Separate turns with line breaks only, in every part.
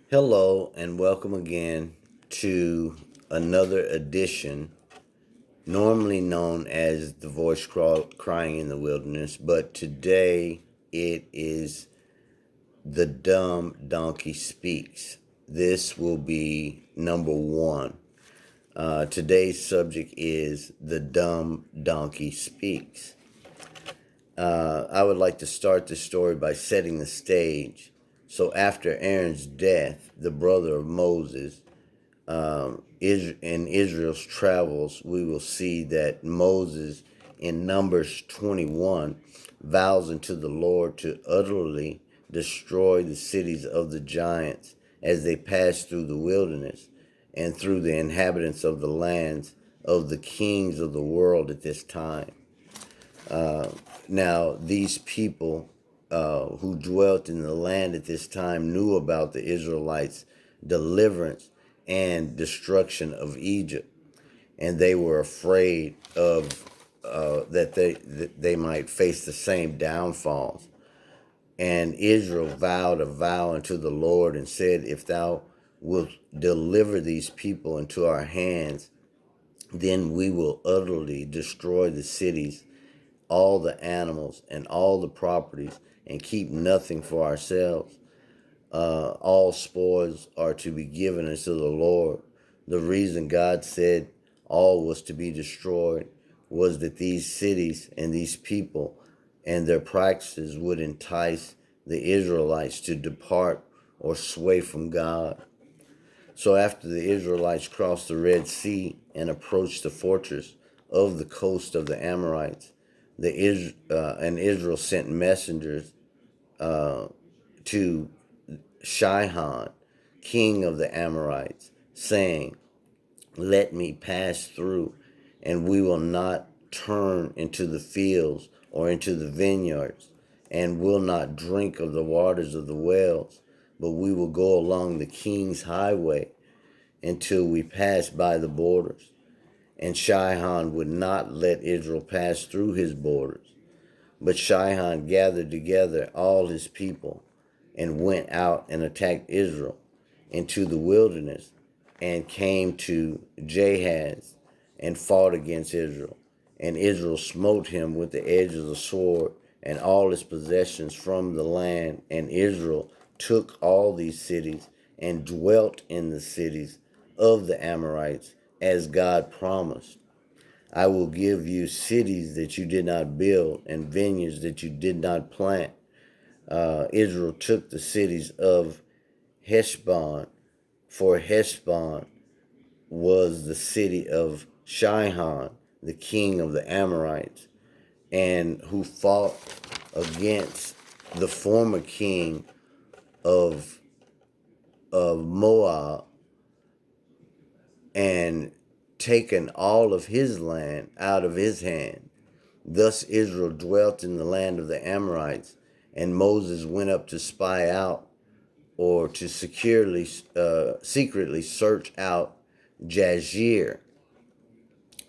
Hello, and welcome again to another edition, normally known as The Voice Crying in the Wilderness, but today it is The Dumb Donkey Speaks. This will be number one. Today's subject is The Dumb Donkey Speaks. I would like to start the story by setting the stage. So, after Aaron's death, the brother of Moses, in Israel's travels, we will see that Moses in Numbers 21 vows unto the Lord to utterly destroy the cities of the giants as they pass through the wilderness and through the inhabitants of the lands of the kings of the world at this time. Now, these people who dwelt in the land at this time knew about the Israelites' deliverance and destruction of Egypt, and they were afraid of that they might face the same downfalls. And Israel vowed a vow unto the Lord and said, "If thou wilt deliver these people into our hands, then we will utterly destroy the cities, all the animals, and all the properties, and keep nothing for ourselves. All spoils are to be given unto the Lord." The reason God said all was to be destroyed was that these cities and these people and their practices would entice the Israelites to depart or sway from God. So after the Israelites crossed the Red Sea and approached the fortress of the coast of the Amorites, and Israel sent messengers to Shihon, king of the Amorites, saying, "Let me pass through, and we will not turn into the fields or into the vineyards, and will not drink of the waters of the wells, but we will go along the king's highway until we pass by the borders." And Shihon would not let Israel pass through his borders. But Shihon gathered together all his people and went out and attacked Israel into the wilderness and came to Jahaz and fought against Israel. And Israel smote him with the edge of the sword and all his possessions from the land. And Israel took all these cities and dwelt in the cities of the Amorites as God promised. "I will give you cities that you did not build and vineyards that you did not plant." Israel took the cities of Heshbon, for Heshbon was the city of Shihon, the king of the Amorites, and who fought against the former king of Moab and taken all of his land out of his hand. Thus Israel dwelt in the land of the Amorites, and Moses went up to spy out or to secretly search out Jazir.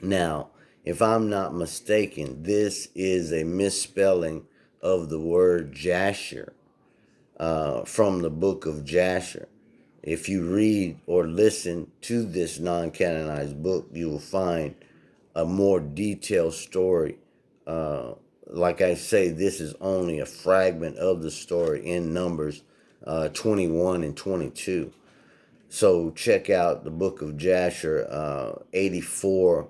Now, if I'm not mistaken, this is a misspelling of the word Jasher from the book of Jasher. If you read or listen to this non-canonized book, you will find a more detailed story. Like I say, this is only a fragment of the story in Numbers 21 and 22. So check out the book of Jasher 84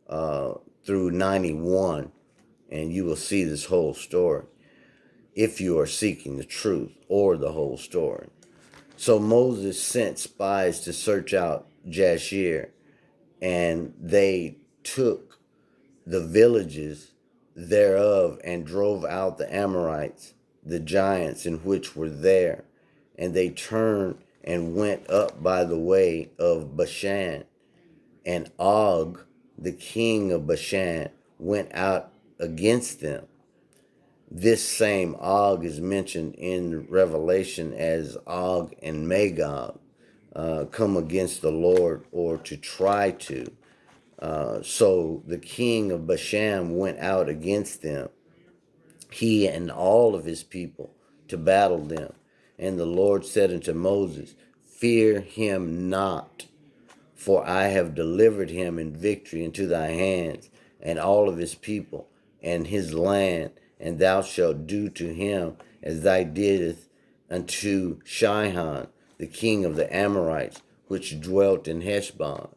through 91, and you will see this whole story if you are seeking the truth or the whole story. So Moses sent spies to search out Jashir, and they took the villages thereof and drove out the Amorites, the giants in which were there. And they turned and went up by the way of Bashan. And Og, the king of Bashan, went out against them. This same Og is mentioned in Revelation as Og and Magog, come against the Lord or to try to. So the king of Bashan went out against them, he and all of his people, to battle them. And the Lord said unto Moses, fear him not, for I have delivered him in victory into thy hands, and all of his people, and his land, and thou shalt do to him as thou didst unto Sihon, the king of the Amorites, which dwelt in Heshbon.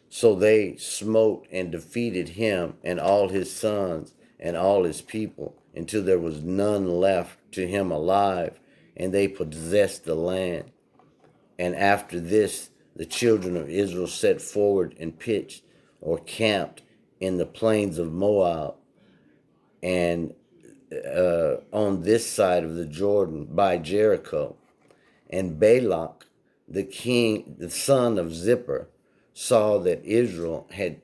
So they smote and defeated him and all his sons and all his people, until there was none left to him alive, and they possessed the land. And after this, the children of Israel set forward and pitched or camped in the plains of Moab, and on this side of the Jordan by Jericho. And Balak, the son of Zippor, saw that Israel had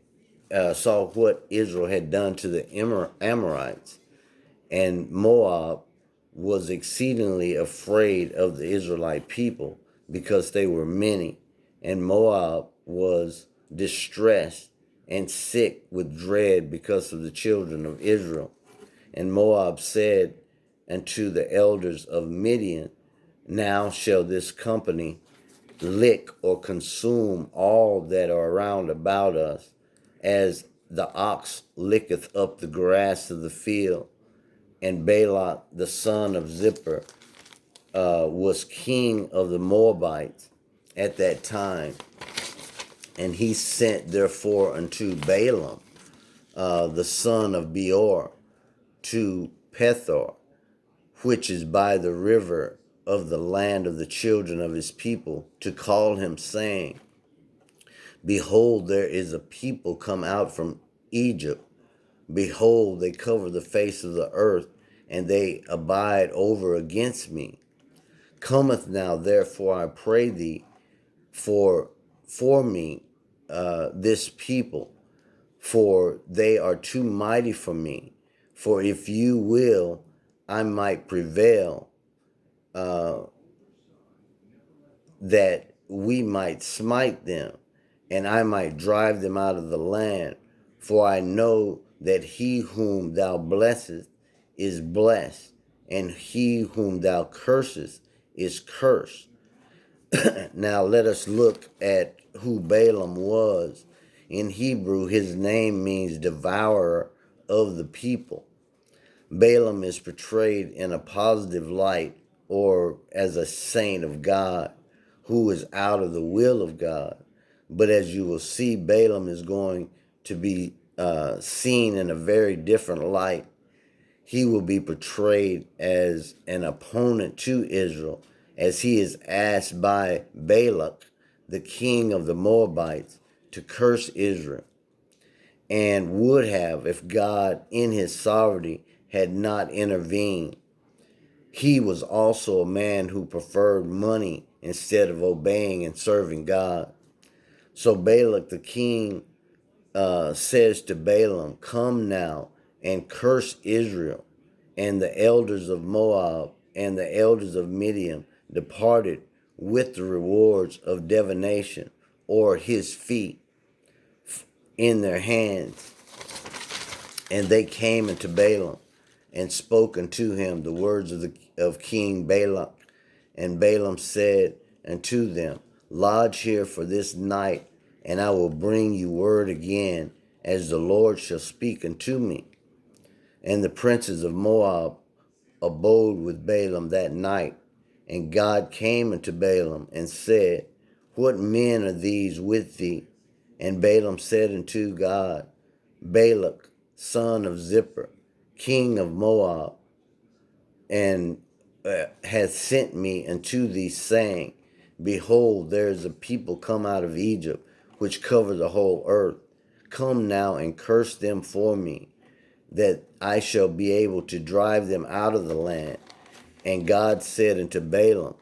saw what Israel had done to the Amorites, and Moab was exceedingly afraid of the Israelite people, because they were many, and Moab was distressed and sick with dread because of the children of Israel. And Moab said unto the elders of Midian, now shall this company lick or consume all that are around about us, as the ox licketh up the grass of the field. And Balak the son of Zippor was king of the Moabites at that time. And he sent therefore unto Balaam the son of Beor to Pethor, which is by the river of the land of the children of his people, to call him, saying, behold, there is a people come out from Egypt. Behold, they cover the face of the earth, and they abide over against me. Cometh now, therefore, I pray thee, for me this people, for they are too mighty for me. For if you will, I might prevail, that we might smite them, and I might drive them out of the land. For I know that he whom thou blessest is blessed, and he whom thou cursest is cursed. Now let us look at who Balaam was. In Hebrew, his name means devourer of the people. Balaam is portrayed in a positive light, or as a saint of God who is out of the will of God. But as you will see, Balaam is going to be seen in a very different light. He will be portrayed as an opponent to Israel, as he is asked by Balak, the king of the Moabites, to curse Israel, and would have if God in his sovereignty had not intervened. He was also a man who preferred money instead of obeying and serving God. So Balak the king says to Balaam, come now and curse Israel. And the elders of Moab and the elders of Midian departed with the rewards of divination, or his feet, in their hands. And they came unto Balaam and spoke unto him the words of King Balak. And Balaam said unto them, lodge here for this night, and I will bring you word again, as the Lord shall speak unto me. And the princes of Moab abode with Balaam that night. And God came unto Balaam and said, what men are these with thee? And Balaam said unto God, Balak, son of Zippor, king of Moab, and hath sent me unto thee, saying, behold, there is a people come out of Egypt, which cover the whole earth. Come now and curse them for me, that I shall be able to drive them out of the land. And God said unto Balaam,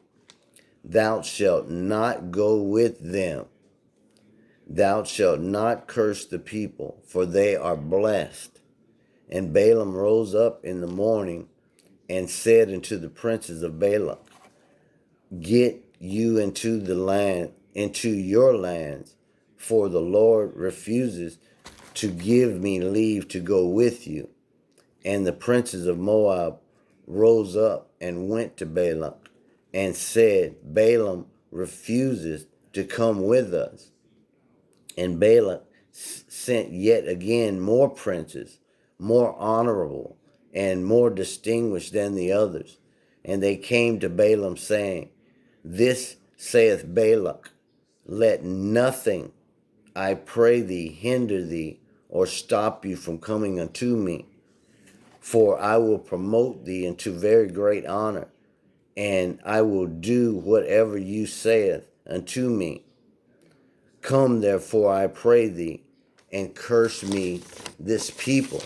thou shalt not go with them. Thou shalt not curse the people, for they are blessed. And Balaam rose up in the morning and said unto the princes of Balak, get you into the land, into your lands, for the Lord refuses to give me leave to go with you. And the princes of Moab rose up and went to Balak, and said, Balaam refuseth to come with us. And Balak sent yet again more princes, more honorable and more distinguished than the others. And they came to Balaam, saying, This saith Balak, let nothing, I pray thee, hinder thee, or stop you from coming unto me. For I will promote thee into very great honor, and I will do whatever you saith unto me. Come therefore, I pray thee, and curse me this people.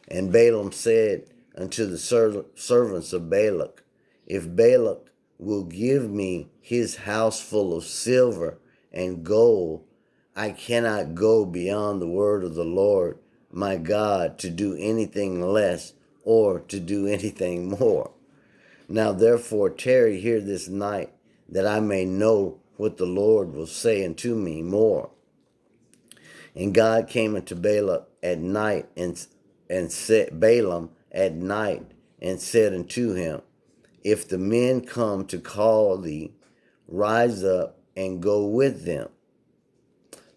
And Balaam said unto the servants of Balak, If Balak will give me his house full of silver and gold, I cannot go beyond the word of the Lord my God to do anything less or to do anything more. Now therefore tarry here this night, that I may know what the Lord will say unto me more. And God came unto Balaam at night and said Balaam at night and said unto him, If the men come to call thee, rise up and go with them.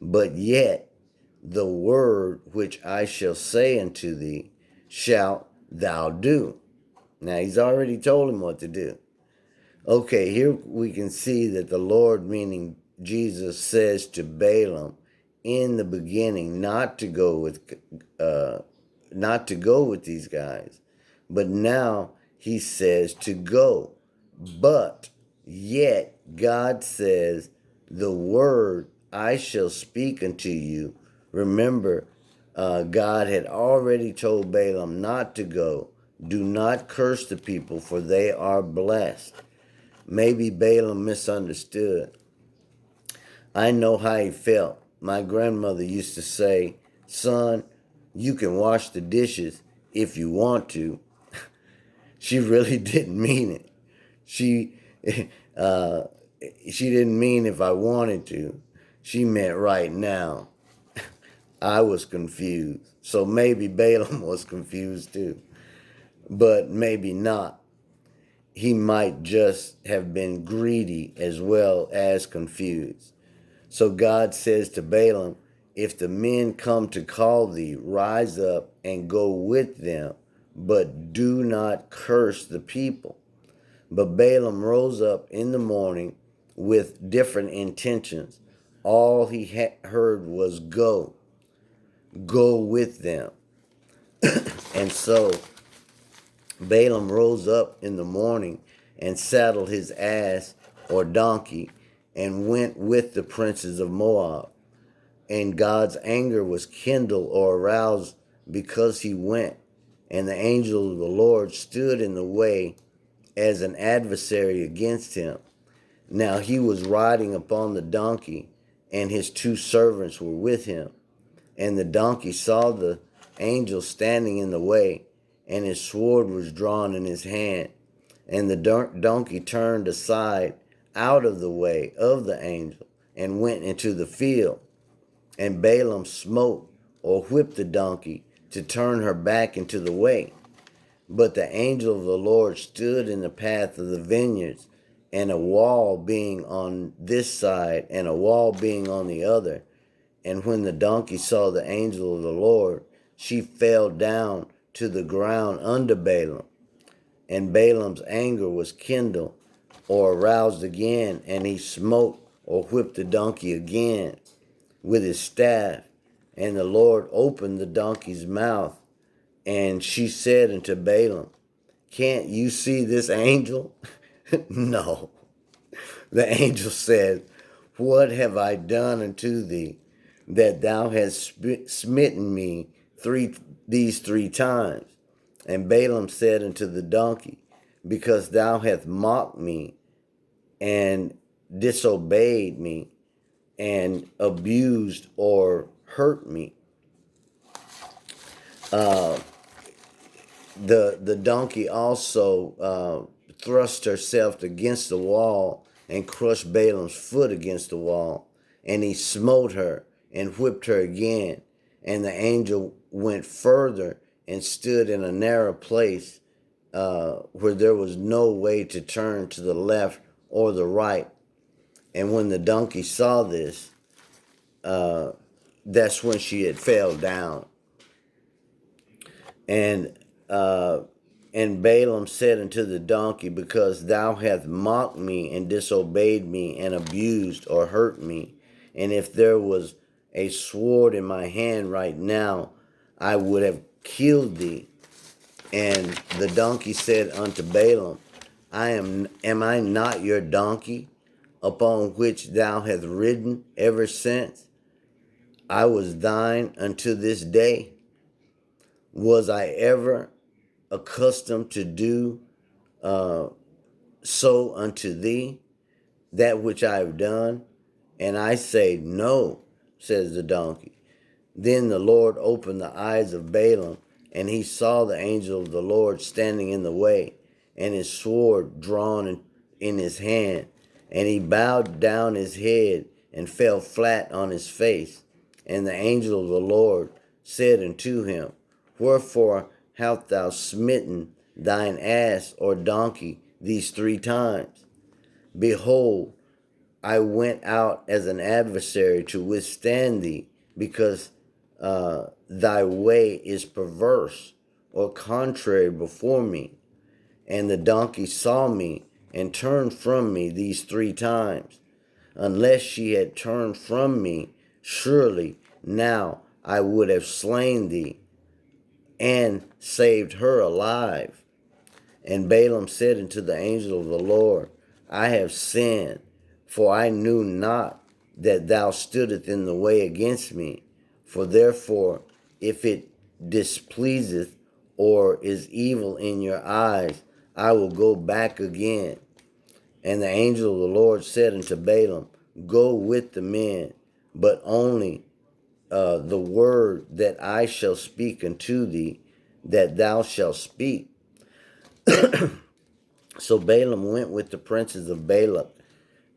But yet the word which I shall say unto thee shalt thou do. Now he's already told him what to do. Okay, here we can see that the Lord, meaning Jesus, says to Balaam in the beginning not to go with these guys, but now he says to go. But yet God says, the word I shall speak unto you. Remember, God had already told Balaam not to go. Do not curse the people, for they are blessed. Maybe Balaam misunderstood. I know how he felt. My grandmother used to say, Son, you can wash the dishes if you want to. She really didn't mean it. She didn't mean if I wanted to. She meant right now. I was confused. So maybe Balaam was confused too. But maybe not. He might just have been greedy as well as confused. So God says to Balaam, If the men come to call thee, rise up and go with them, but do not curse the people. But Balaam rose up in the morning with different intentions. All he heard was go with them. And so Balaam rose up in the morning and saddled his ass or donkey and went with the princes of Moab. And God's anger was kindled or aroused because he went. And the angel of the Lord stood in the way as an adversary against him. Now he was riding upon the donkey, and his two servants were with him. And the donkey saw the angel standing in the way, and his sword was drawn in his hand. And the donkey turned aside out of the way of the angel and went into the field. And Balaam smote or whipped the donkey to turn her back into the way. But the angel of the Lord stood in the path of the vineyards, and a wall being on this side and a wall being on the other. And when the donkey saw the angel of the Lord, she fell down to the ground under Balaam. And Balaam's anger was kindled or aroused again, and he smote or whipped the donkey again with his staff. And the Lord opened the donkey's mouth, and she said unto Balaam, Can't you see this angel? No. The angel said, What have I done unto thee, that thou hast smitten me these 3 times? And Balaam said unto the donkey, Because thou hast mocked me and disobeyed me and abused or hurt me. The donkey also thrust herself against the wall and crushed Balaam's foot against the wall. And he smote her and whipped her again. And the angel went further and stood in a narrow place where there was no way to turn to the left or the right. And when the donkey saw this, that's when she had fell down. And Balaam said unto the donkey, because thou hast mocked me and disobeyed me and abused or hurt me, and if there was a sword in my hand right now, I would have killed thee. And the donkey said unto Balaam, am I not your donkey, upon which thou hast ridden ever since I was thine unto this day? Was I ever accustomed to do so unto thee that which I have done? And I say, no, says the donkey. Then the Lord opened the eyes of Balaam, and he saw the angel of the Lord standing in the way, and his sword drawn in his hand. And he bowed down his head and fell flat on his face. And the angel of the Lord said unto him, wherefore hast thou smitten thine ass or donkey these 3 times? Behold, I went out as an adversary to withstand thee, because thy way is perverse or contrary before me. And the donkey saw me and turned from me these 3 times. Unless she had turned from me, surely now I would have slain thee and saved her alive. And Balaam said unto the angel of the Lord, I have sinned, for I knew not that thou stoodest in the way against me. For therefore, if it displeaseth or is evil in your eyes, I will go back again. And the angel of the Lord said unto Balaam, go with the men, but only the word that I shall speak unto thee, that thou shalt speak. So Balaam went with the princes of Balak,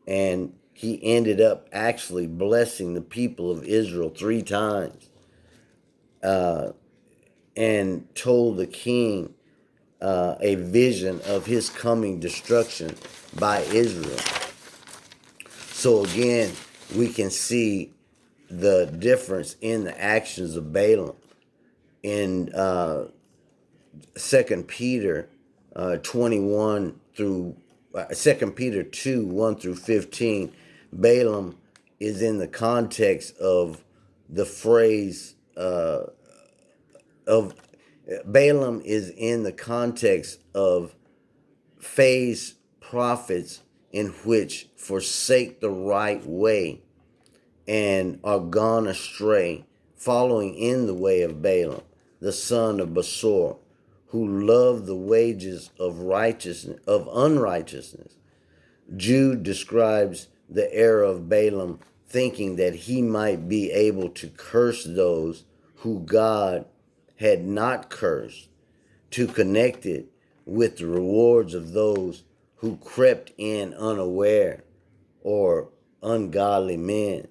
and he ended up actually blessing the people of Israel 3 times, and told the king a vision of his coming destruction by Israel. So again, we can see the difference in the actions of Balaam. In 2 Peter 21 through 2 Peter 2, 1 through 15, Balaam is in the context of the phrase Balaam is in the context of phase prophets in which forsake the right way and are gone astray, following in the way of Balaam, the son of Besor, who loved the wages of unrighteousness. Jude describes the error of Balaam, thinking that he might be able to curse those who God had not cursed, to connect it with the rewards of those who crept in unaware, or ungodly men.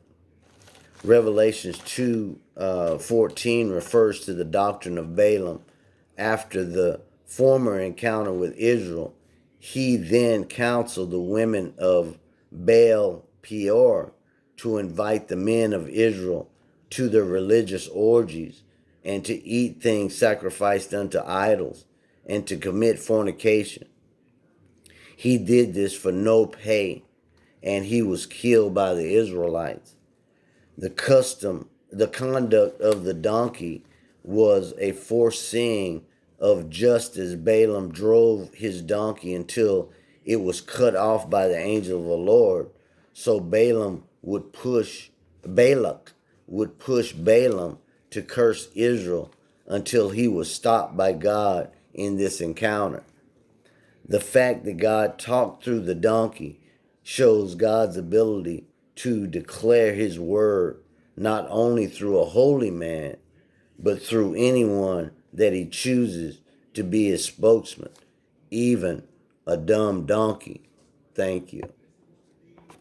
Revelations 2:14 refers to the doctrine of Balaam. After the former encounter with Israel, he then counseled the women of Baal Peor to invite the men of Israel to their religious orgies, and to eat things sacrificed unto idols, and to commit fornication. He did this for no pay, and he was killed by the Israelites. The conduct of the donkey was a foreseeing of just as Balaam drove his donkey until it was cut off by the angel of the Lord, so Balak would push Balaam to curse Israel until he was stopped by God in this encounter. The fact that God talked through the donkey shows God's ability to declare his word, not only through a holy man, but through anyone that he chooses to be his spokesman, even a dumb donkey. Thank you.